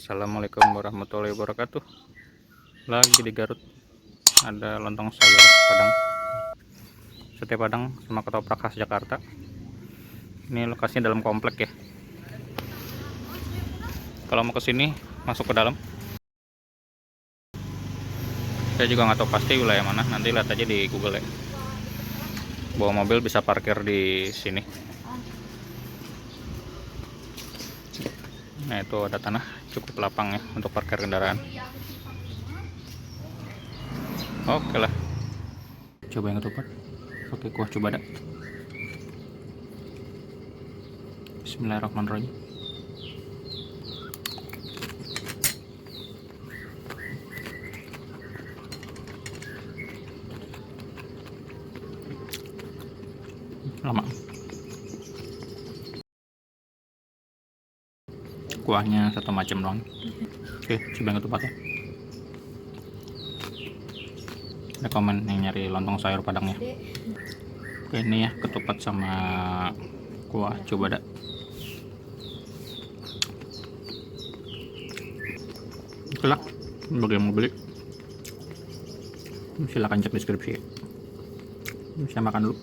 Assalamualaikum warahmatullahi wabarakatuh. Lagi di Garut ada lontong sayur padang, sate padang sama ketoprak khas Jakarta. Ini lokasinya dalam komplek ya. Kalau mau kesini masuk ke dalam. Saya juga nggak tahu pasti wilayah mana. Nanti lihat aja di Google ya. Bawa mobil bisa parkir di sini. Nah itu ada tanah cukup lapang ya untuk parkir kendaraan. Oke lah. Coba yang ketoprak pakai kuah cubada. Bismillahirrahmanirrahim. Lama. Kuahnya satu macam doang. Oke, coba yang ketupat ya. Ada komen yang nyari lontong sayur padangnya. Oke, ini ya ketupat sama kuah cubada. Itulah, bagi yang mau beli silahkan cek deskripsi ya. Saya makan dulu.